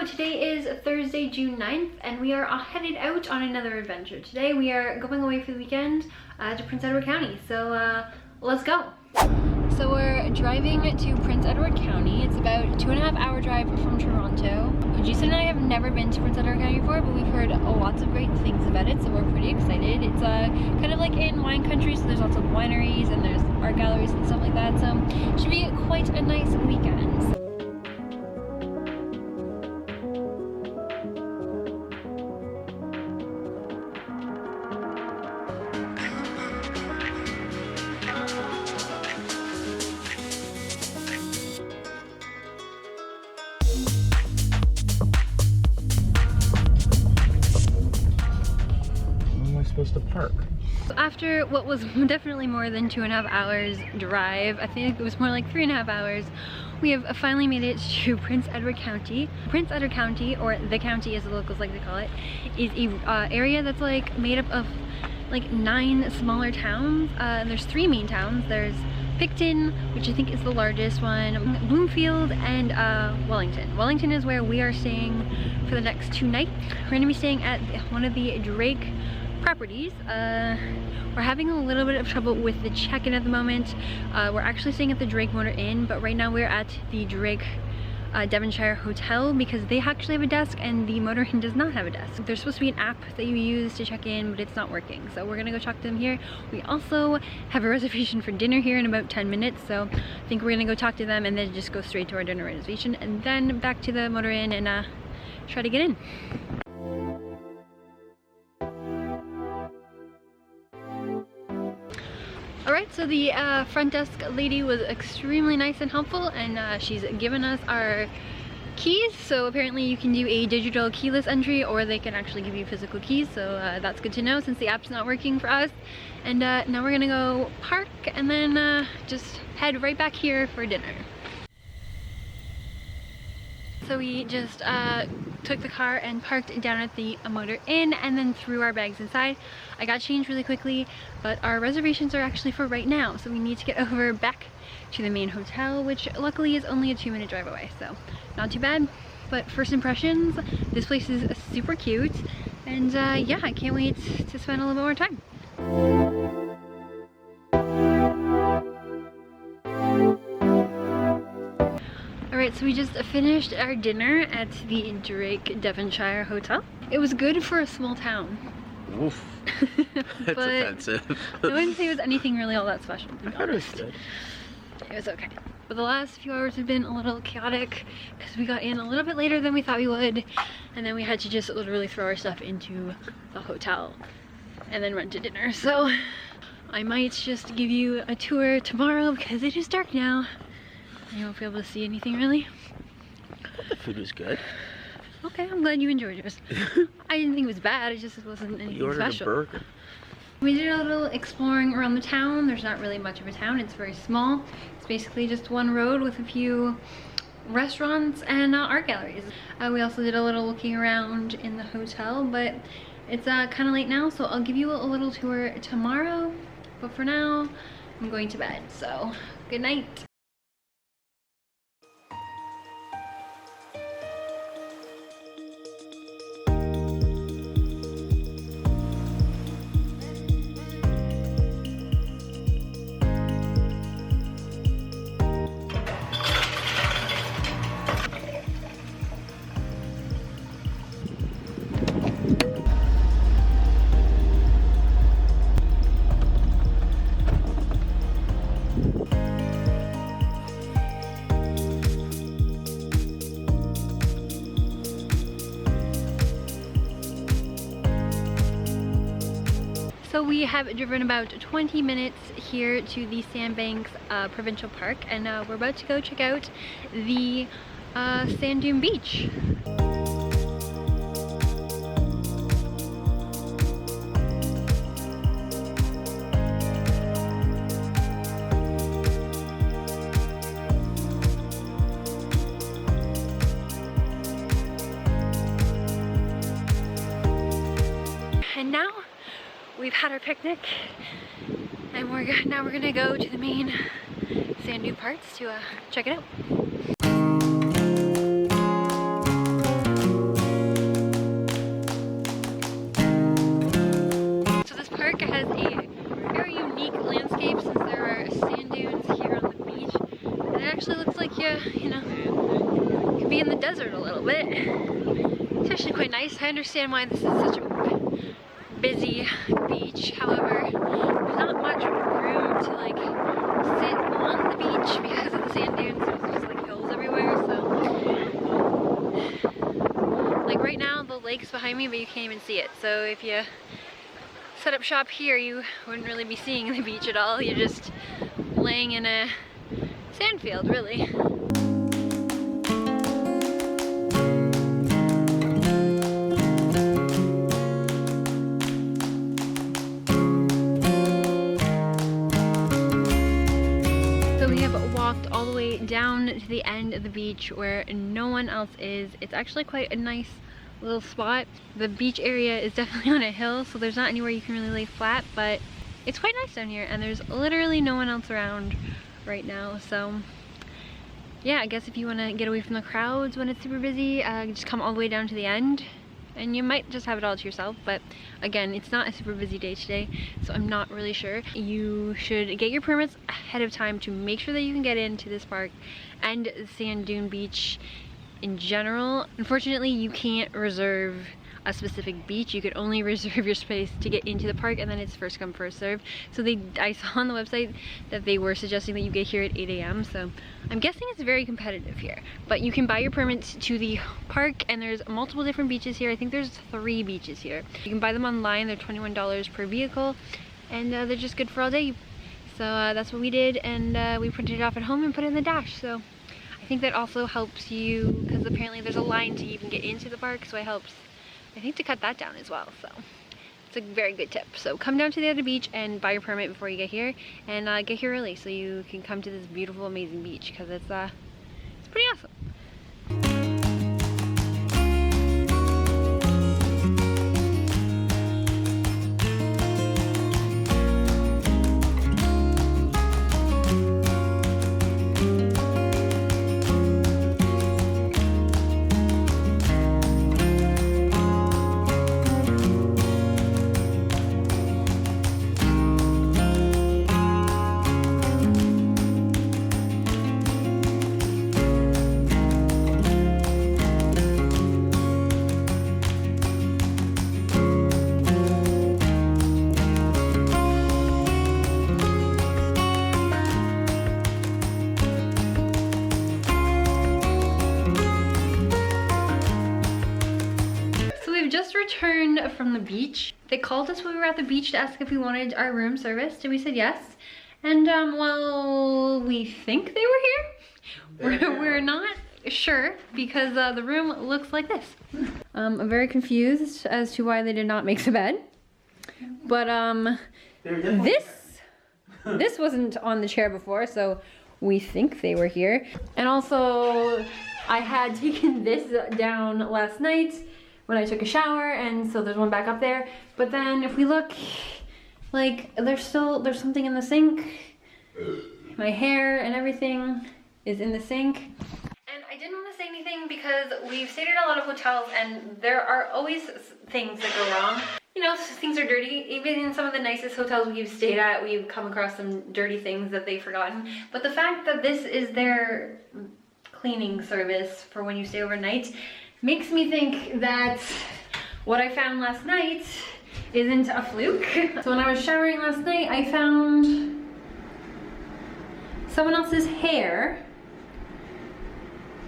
today is Thursday, June 9th, and we are headed out on another adventure. Today we are going away for the weekend to Prince Edward County, so let's go. So we're driving to Prince Edward County. It's about a 2.5 hour drive from Toronto. Jason and I have never been to Prince Edward County before, but we've heard lots of great things about it, so we're pretty excited. It's kind of like in wine country, so there's lots of wineries and there's art galleries and stuff like that, so it should be quite a nice weekend. Supposed to park. After what was definitely more than 2.5 hours drive, I think it was more like 3.5 hours, we have finally made it to Prince Edward County. Prince Edward County, or the county as the locals like to call it, is a area that's like made up of like 9 smaller towns. There's 3 main towns. There's Picton, which I think is the largest one, Bloomfield, and Wellington. Wellington is where we are staying for the next 2 nights. We're going to be staying at one of the Drake properties. We're having a little bit of trouble with the check-in at the moment. We're actually staying at the Drake Motor Inn, but right now we're at the Drake Devonshire Hotel because they actually have a desk and the Motor Inn does not have a desk. There's supposed to be an app that you use to check in, but it's not working. So we're gonna go talk to them here. We also have a reservation for dinner here in about 10 minutes. So I think we're gonna go talk to them and then just go straight to our dinner reservation and then back to the Motor Inn and try to get in. Alright, so the front desk lady was extremely nice and helpful, and she's given us our keys. So apparently you can do a digital keyless entry, or they can actually give you physical keys, so that's good to know since the app's not working for us. And now we're gonna go park and then just head right back here for dinner. So we just took the car and parked down at the Motor Inn and then threw our bags inside. I got changed really quickly, but our reservations are actually for right now, so we need to get over back to the main hotel, which luckily is only a 2-minute drive away, so not too bad. But first impressions, this place is super cute, and yeah, I can't wait to spend a little bit more time. Alright, so we just finished our dinner at the Drake Devonshire Hotel. It was good for a small town. Oof. That's offensive. I wouldn't say it was anything really all that special, to be I thought it was honest. good. It was okay. But the last few hours have been a little chaotic because we got in a little bit later than we thought we would, and then we had to just literally throw our stuff into the hotel and then run to dinner. So I might just give you a tour tomorrow because it is dark now. You won't be able to see anything really. The food was good. Okay, I'm glad you enjoyed yours. I didn't think it was bad, it just wasn't anything You ordered special. a burger. We did a little exploring around the town. There's not really much of a town, it's very small. It's basically just one road with a few restaurants and art galleries. We also did a little looking around in the hotel, but it's kind of late now, so I'll give you a little tour tomorrow. But for now, I'm going to bed, so good night. So we have driven about 20 minutes here to the Sandbanks Provincial Park, and we're about to go check out the sand dune beach. And now we've had our picnic, and now we're gonna go to the main sand dune parts to check it out. closer a little bit. It's actually quite nice. I understand why this is such a busy beach. However, there's not much room to like sit on the beach because of the sand dunes. There's just like hills everywhere. So like right now the lake's behind me, but you can't even see it. So if you set up shop here, you wouldn't really be seeing the beach at all. You're just laying in a sand field, really. So we have walked all the way down to the end of the beach where no one else is. It's actually quite a nice little spot. The beach area is definitely on a hill, so there's not anywhere you can really lay flat, but it's quite nice down here, and there's literally no one else around right now. So yeah, I guess if you want to get away from the crowds when it's super busy, just come all the way down to the end, and you might just have it all to yourself. But again, it's not a super busy day today, so I'm not really sure. You should get your permits ahead of time to make sure that you can get into this park and Sand Dune Beach in general. Unfortunately, you can't reserve a specific beach. You could only reserve your space to get into the park, and then it's first come first serve. So I saw on the website that they were suggesting that you get here at 8 a.m. so I'm guessing it's very competitive here. But you can buy your permits to the park, and there's multiple different beaches here. I think there's 3 beaches here. You can buy them online. They're $21 per vehicle, and they're just good for all day. So that's what we did, and we printed it off at home and put it in the dash. So I think that also helps you, because apparently there's a line to even get into the park, so it helps, I think, to cut that down as well. So it's a very good tip. So come down to the other beach and buy your permit before you get here, and get here early so you can come to this beautiful, amazing beach, because it's pretty awesome. Returned from the beach. They called us when we were at the beach to ask if we wanted our room serviced, and we said yes. And well, we think they were here. We're not sure, because the room looks like this. I'm very confused as to why they did not make the bed, but this wasn't on the chair before, so we think they were here. And also, I had taken this down last night when I took a shower, and so there's one back up there. But then if we look, like, there's something in the sink. My hair and everything is in the sink. And I didn't want to say anything because we've stayed at a lot of hotels, and there are always things that go wrong. You know, things are dirty. Even in some of the nicest hotels we've stayed at, we've come across some dirty things that they've forgotten. But the fact that this is their cleaning service for when you stay overnight makes me think that what I found last night isn't a fluke. So when I was showering last night, I found someone else's hair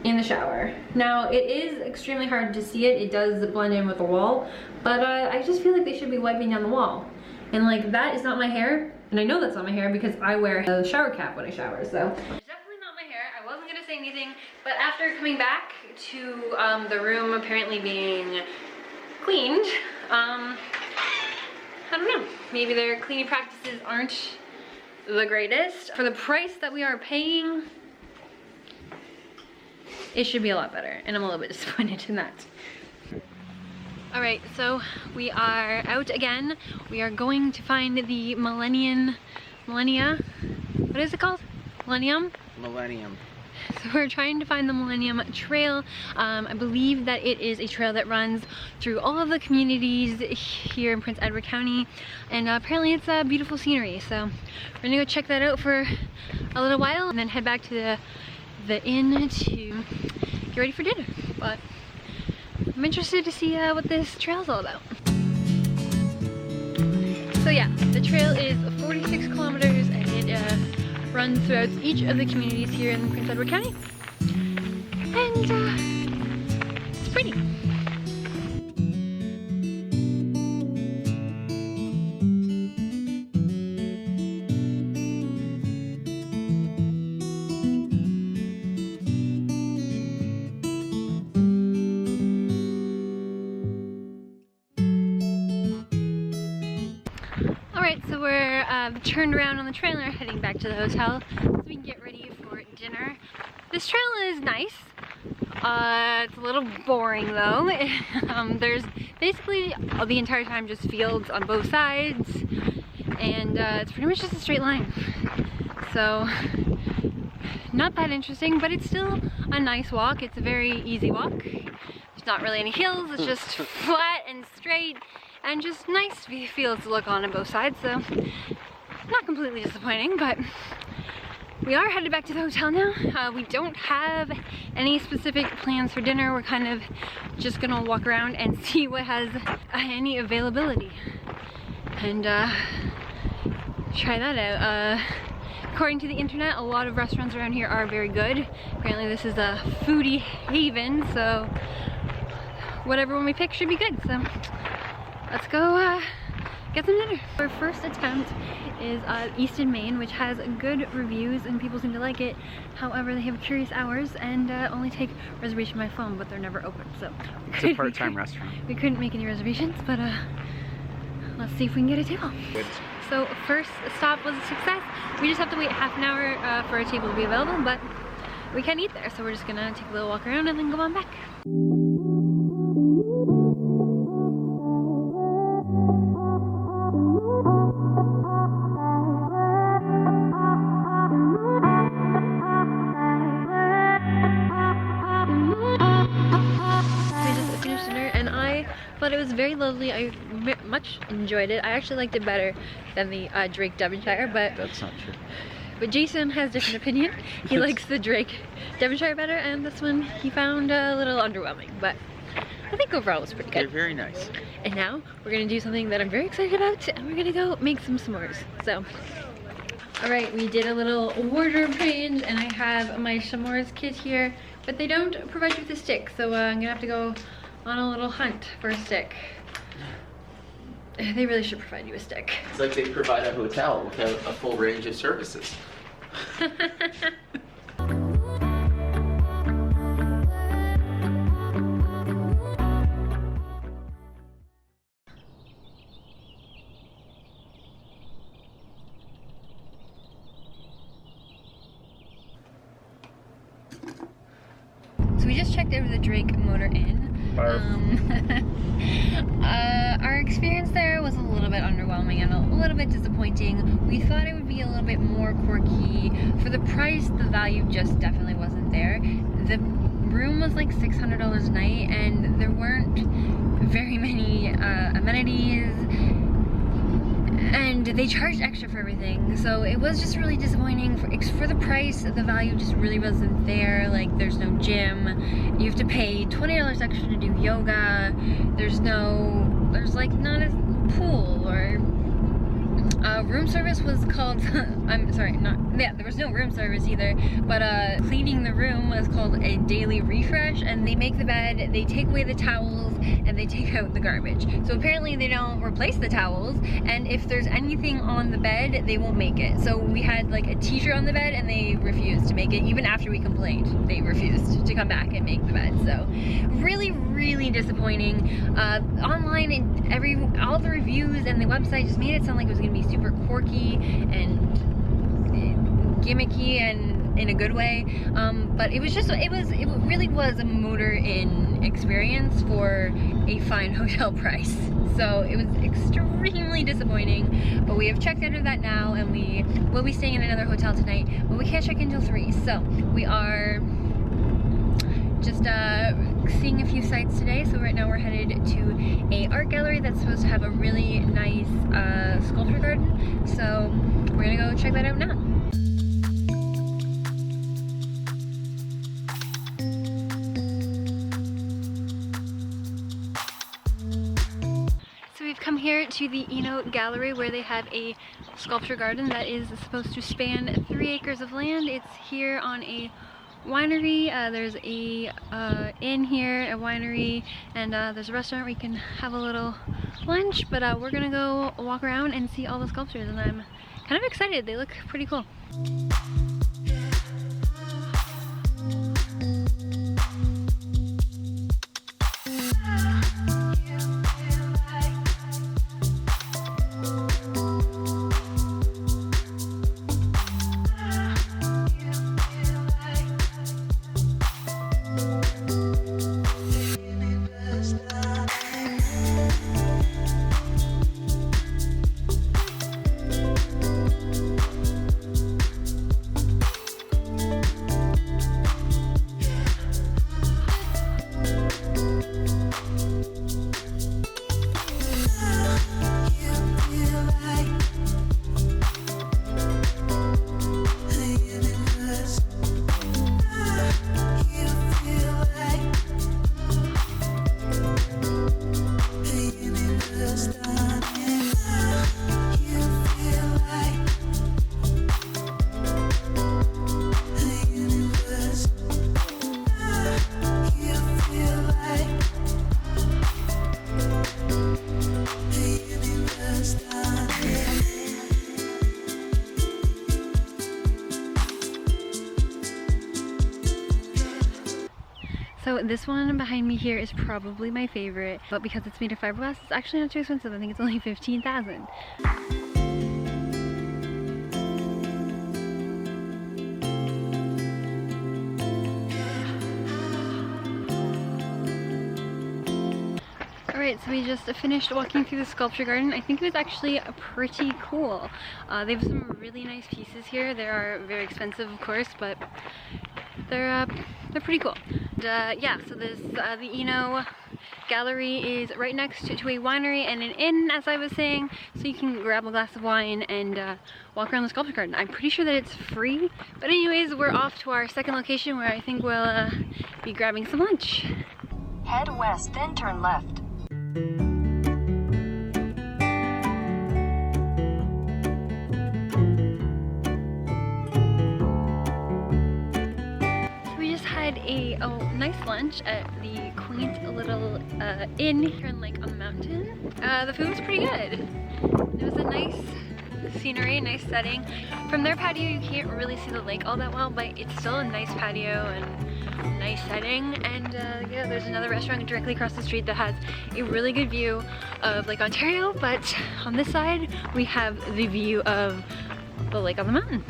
in the shower. Now, it is extremely hard to see it. It does blend in with the wall, but I just feel like they should be wiping down the wall. And like, that is not my hair, and I know that's not my hair because I wear a shower cap when I shower, so. Say anything, but after coming back to the room apparently being cleaned, I don't know, maybe their cleaning practices aren't the greatest. For the price that we are paying, it should be a lot better, and I'm a little bit disappointed in that. Alright, so we are out again. We are going to find the Millennium, what is it called? Millennium? So we're trying to find the Millennium Trail. I believe that it is a trail that runs through all of the communities here in Prince Edward County, and apparently it's beautiful scenery. So we're gonna go check that out for a little while and then head back to the inn to get ready for dinner. but I'm interested to see what this trail's all about. So yeah, the trail is 46 kilometers and it runs throughout each of the communities here in Prince Edward County. And it's pretty. Alright, so we're turned around on the trail and are heading back to the hotel so we can get ready for dinner. This trail is nice. It's a little boring though. There's basically the entire time just fields on both sides, and it's pretty much just a straight line. So not that interesting, but it's still a nice walk. It's a very easy walk. There's not really any hills, it's just flat and straight and just nice fields to look on both sides, so not completely disappointing, but we are headed back to the hotel now. We don't have any specific plans for dinner. We're kind of just gonna walk around and see what has any availability and try that out. According to the internet, a lot of restaurants around here are very good. Apparently this is a foodie haven, so whatever one we pick should be good. So let's go get some dinner. Our first attempt is Easton, Maine, which has good reviews and people seem to like it. However, they have curious hours and only take reservation by phone, but they're never open. So It's a part-time restaurant. We couldn't make any reservations, but let's see if we can get a table. Good. So first stop was a success. We just have to wait half an hour for a table to be available, but we can eat there. So we're just gonna take a little walk around and then go on back. But it was very lovely. I much enjoyed it. I actually liked it better than the Drake Devonshire, but that's not true. But Jason has a different opinion. He likes the Drake Devonshire better, and this one he found a little underwhelming. But I think overall it was pretty good. They're very nice. And now we're gonna do something that I'm very excited about, and we're gonna go make some s'mores. So, all right, we did a little wardrobe change, and I have my s'mores kit here, but they don't provide you with a stick, so I'm gonna have to go on a little hunt for a stick. They really should provide you a stick. It's like they provide a hotel with a full range of services. So we just checked out the Drake Motor Inn. Our experience there was a little bit underwhelming and a little bit disappointing. We thought it would be a little bit more quirky. For the price, the value just definitely wasn't there. The room was like $600 a night and there weren't very many amenities, and they charged extra for everything, so it was just really disappointing. For the price, the value just really wasn't there. Like, there's no gym, you have to pay $20 extra to do yoga, there's like not a pool or room service was called there was no room service either, but cleaning the room was called a daily refresh, and they make the bed, they take away the towels, and they take out the garbage. So apparently they don't replace the towels, and if there's anything on the bed, they won't make it. So we had like a t-shirt on the bed and they refused to make it. Even after we complained, they refused to come back and make the bed. So really, really disappointing. Online and all the reviews and the website just made it sound like it was gonna be super quirky and gimmicky and in a good way, but it really was a Motor Inn experience for a fine hotel price. So it was extremely disappointing, but we have checked out of that now, and we will be staying in another hotel tonight, but we can't check in until 3, so we are just seeing a few sites today. So right now we're headed to a art gallery that's supposed to have a really nice sculpture garden, so we're gonna go check that out now. here to the Oeno Gallery where they have a sculpture garden that is supposed to span 3 acres of land. It's here on a winery. There's a inn here, a winery, and there's a restaurant where you can have a little lunch, but we're gonna go walk around and see all the sculptures, and I'm kind of excited. They look pretty cool. So this one behind me here is probably my favorite, but because it's made of fiberglass, it's actually not too expensive. I think it's only $15,000. Alright, so we just finished walking through the sculpture garden. I think it was actually pretty cool. They have some really nice pieces here. They are very expensive, of course, but they're pretty cool. And, yeah, so this the Oeno Gallery is right next to a winery and an inn, as I was saying, so you can grab a glass of wine and walk around the sculpture garden. I'm pretty sure that it's free, but anyways, we're off to our second location where I think we'll be grabbing some lunch. Head west, then turn left. A nice lunch at the quaint little inn here in on the mountain. The food was pretty good. It was a nice scenery, nice setting. From their patio you can't really see the lake all that well, but it's still a nice patio and nice setting. And yeah, there's another restaurant directly across the street that has a really good view of Lake Ontario, but on this side we have the view of the lake on the mountain.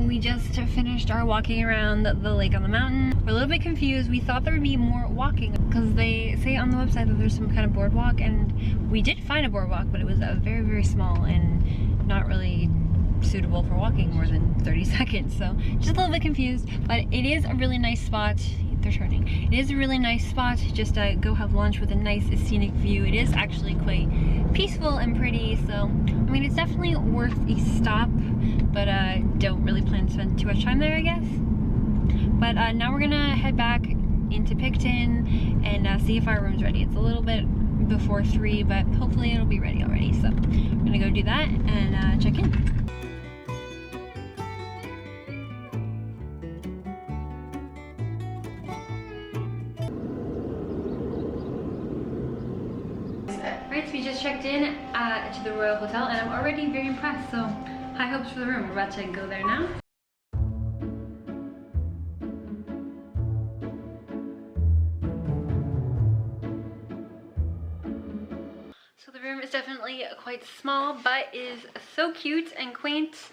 We just finished our walking around the lake on the mountain. We're a little bit confused. We thought there would be more walking because they say on the website that there's some kind of boardwalk, and we did find a boardwalk, but it was very, very small and not really suitable for walking more than 30 seconds. So just a little bit confused, but it is a really nice spot. They're turning. It is a really nice spot. Just go have lunch with a nice scenic view. It is actually quite peaceful and pretty, so I mean it's definitely worth a stop, but don't really plan to spend too much time there, I guess. But now we're gonna head back into Picton and see if our room's ready. It's a little bit before 3, but hopefully it'll be ready already, so I'm gonna go do that and check in. Right, so we just checked in to the Royal Hotel, and I'm already very impressed, so high hopes for the room. We're about to go there now. So the room is definitely quite small, but is so cute and quaint.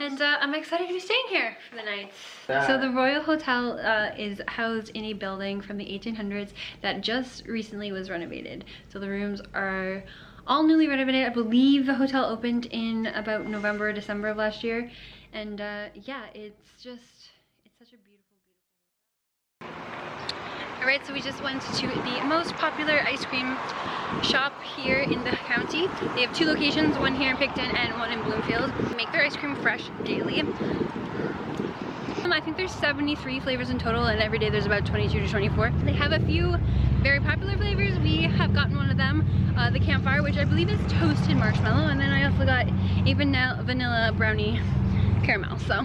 And I'm excited to be staying here for the night. So the Royal Hotel is housed in a building from the 1800s that just recently was renovated. So the rooms are all newly renovated. I believe the hotel opened in about November or December of last year. And yeah, it's such a beautiful, Alright, so we just went to the most popular ice cream shop here in the county. They have 2 locations, one here in Picton and one in Bloomfield. They make their ice cream fresh daily. I think think there's 73 flavors in total, and every day there's about 22 to 24. They have a few very popular flavors. We have gotten one of them, the campfire, which I believe is toasted marshmallow, and then I also got a vanilla brownie caramel. So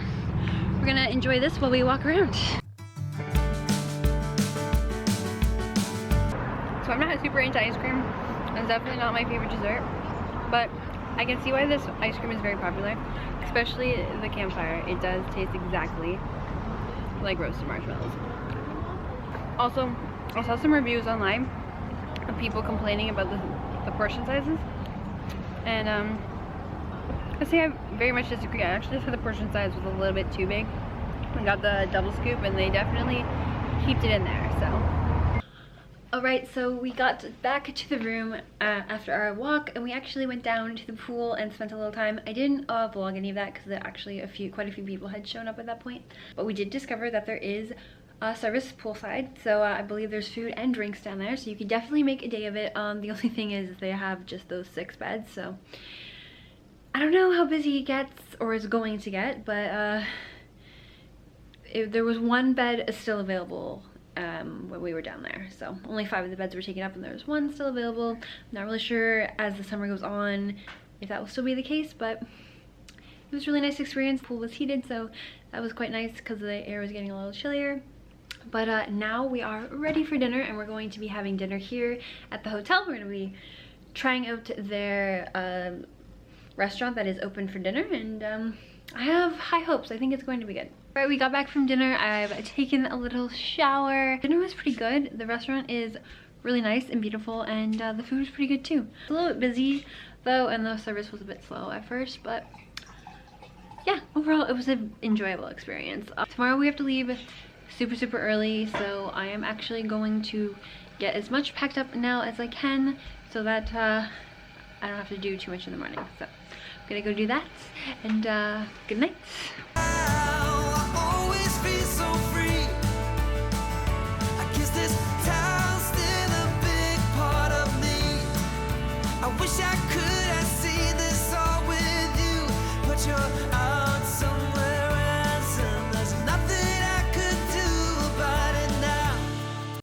we're gonna enjoy this while we walk around. So I'm not super into ice cream. It's definitely not my favorite dessert, but I can see why this ice cream is very popular, especially the campfire. It does taste exactly like roasted marshmallows. Also, I saw some reviews online of people complaining about the portion sizes, and I say I very much disagree. I actually thought the portion size was a little bit too big. I got the double scoop, and they definitely kept it in there. So. Alright, so we got back to the room after our walk, and we actually went down to the pool and spent a little time. I didn't vlog any of that because actually quite a few people had shown up at that point. But we did discover that there is a service poolside, so I believe there's food and drinks down there, so you can definitely make a day of it. The only thing is they have just those 6 beds, so I don't know how busy it gets or is going to get, but there was 1 bed still available when we were down there, so only 5 of the beds were taken up and there was 1 still available. I'm not really sure as the summer goes on if that will still be the case, but it was a really nice experience. The pool was heated, so that was quite nice because the air was getting a little chillier. But now we are ready for dinner, and we're going to be having dinner here at the hotel. We're going to be trying out their restaurant that is open for dinner, and I have high hopes. I think it's going to be good. Alright, we got back from dinner. I've taken a little shower. Dinner was pretty good. The restaurant is really nice and beautiful, and the food was pretty good too. It's a little bit busy though, and the service was a bit slow at first, but yeah, overall it was an enjoyable experience. Tomorrow we have to leave super early, so I am actually going to get as much packed up now as I can so that I don't have to do too much in the morning. So I'm gonna go do that, and good night. I wish I could